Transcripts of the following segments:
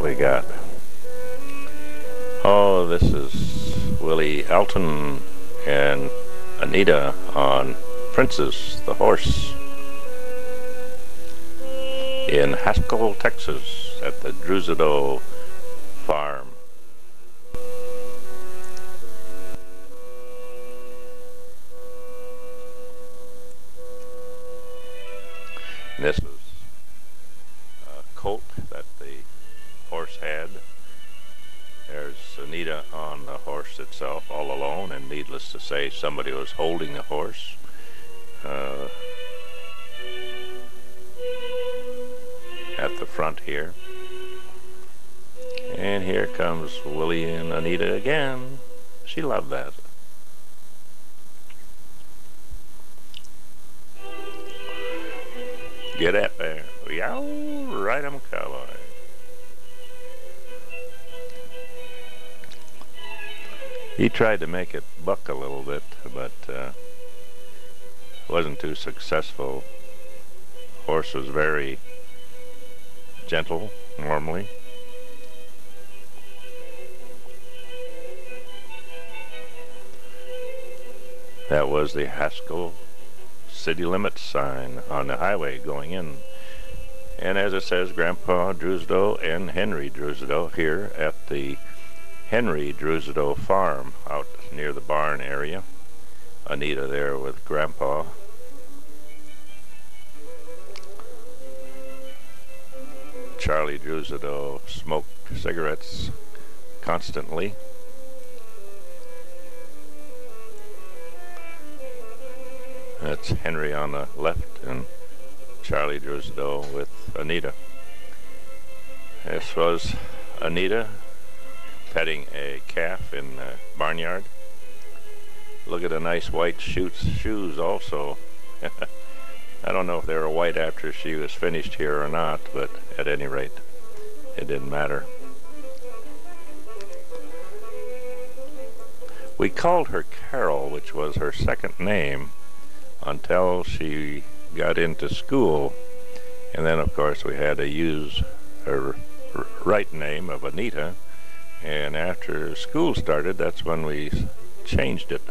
we got? Oh, this is Willie Alton and Anita on Princess the horse in Haskell, Texas at the Drusado farm. This is a colt that the horse had. There's Anita on the horse itself all alone, and needless to say somebody was holding the horse. At the front here. And here comes Willie and Anita again. She loved that. Get up there. Yow, ride 'em, cowboy. He tried to make it buck a little bit, but wasn't too successful. Horse was very gentle normally. That was the Haskell city limits sign on the highway going in. And as it says, Grandpa Drusado and Henry Drusado here at the Henry Drusado farm out near the barn area. Anita there with Grandpa. Charlie Drusado smoked cigarettes constantly. That's Henry on the left and Charlie Drusado with Anita. This was Anita petting a calf in the barnyard. Look at the nice white shoes also. I don't know if they were white after she was finished here or not, but at any rate, it didn't matter. We called her Carol, which was her second name, until she got into school, and then of course we had to use her right name of Anita, and after school started, that's when we changed it.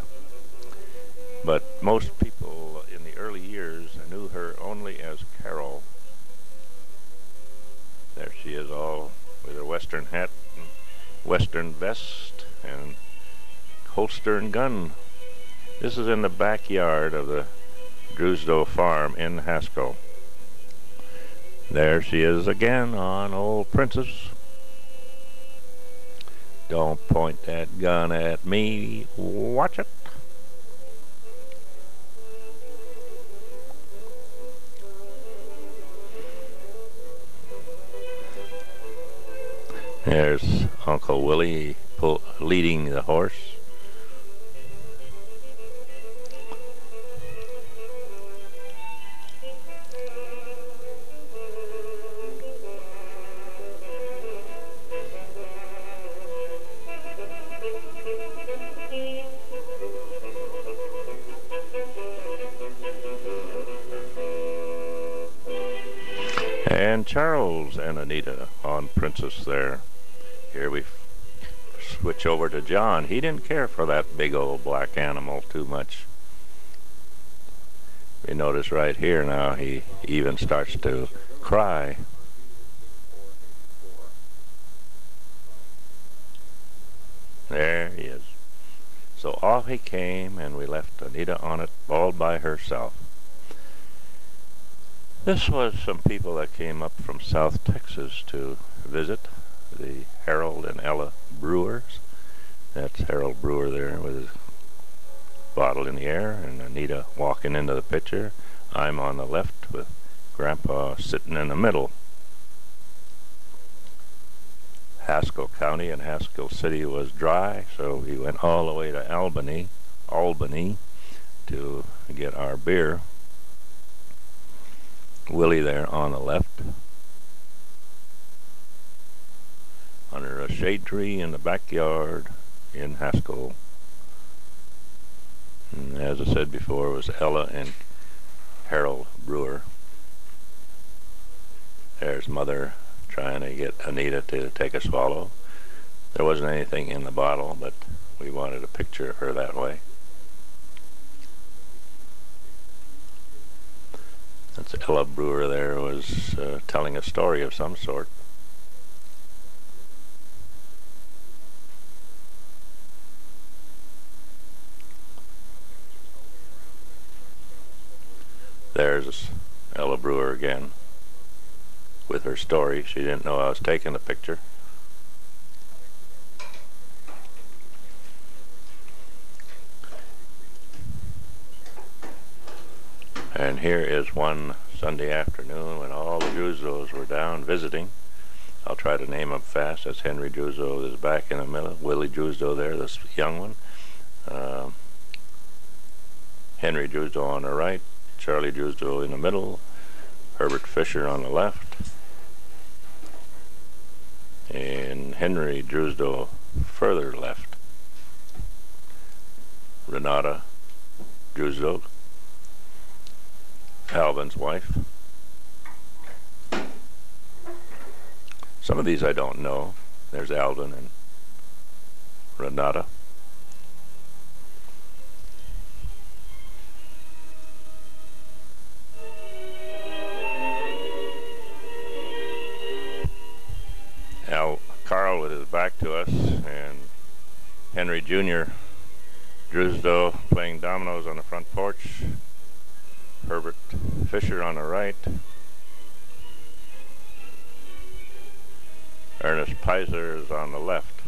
But most people in the early years knew her only as Carol. There she is, all with her western hat and western vest and holster and gun. This is in the backyard of the Drusado farm in Haskell. There she is again on old Princess. Don't point that gun at me, watch it. There's Uncle Willie leading the horse. And Charles and Anita on Princess there. Here we switch over to John. He didn't care for that big old black animal too much. We notice right here now he even starts to cry. There he is. So off he came, and we left Anita on it all by herself. This was some people that came up from South Texas to visit, the Harold and Ella Brewers. That's Harold Brewer there with his bottle in the air, and Anita walking into the picture. I'm on the left with Grandpa sitting in the middle. Haskell County and Haskell City was dry, so we went all the way to Albany to get our beer. Willie there on the left, under a shade tree in the backyard in Haskell. And as I said before, it was Ella and Harold Brewer. There's Mother trying to get Anita to take a swallow. There wasn't anything in the bottle, but we wanted a picture of her that way. That's Ella Brewer there was telling a story of some sort. There's Ella Brewer again with her story. She didn't know I was taking the picture. And here is one Sunday afternoon when all the Druzos were down visiting. I'll try to name them fast. That's Henry Druzo is back in the middle. Willie Druzo there, this young one. Henry Druzo on the right. Charlie Druzo in the middle. Herbert Fisher on the left. And Henry Druzo further left. Renata Druzo, Alvin's wife. Some of these I don't know. There's Alvin and Renata. Carl with his back to us, and Henry Jr. Druzdo playing dominoes on the front porch. Herbert Fisher on the right. Ernest Pizer is on the left,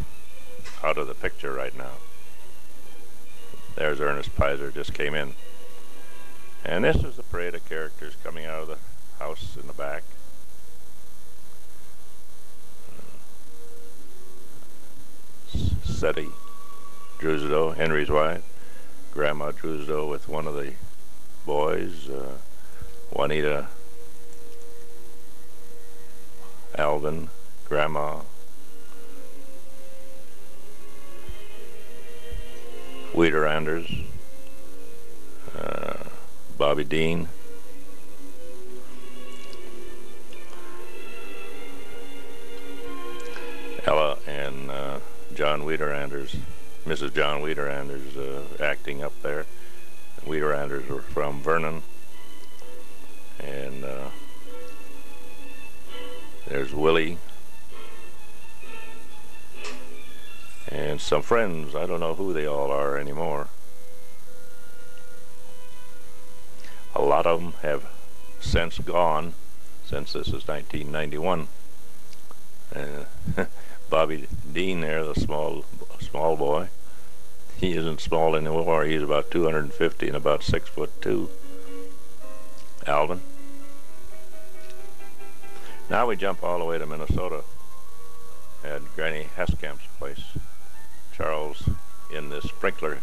out of the picture right now. There's Ernest Pizer, just came in. And this is the parade of characters coming out of the house in the back. Seti Druzdo, Henry's wife. Grandma Druzdo with one of the boys. Juanita, Alvin, Grandma. Wiederanders. Bobby Dean. Ella and John Wiederanders, Mrs. John Wiederanders acting up there. Wiederanders were from Vernon. And there's Willie. And some friends, I don't know who they all are anymore. A lot of them have since gone, since this is 1991. Bobby Dean there, the small boy. He isn't small anymore. He's about 250 and about 6'2". Alvin. Now we jump all the way to Minnesota at Granny Haskamp's place. Charles in this sprinkler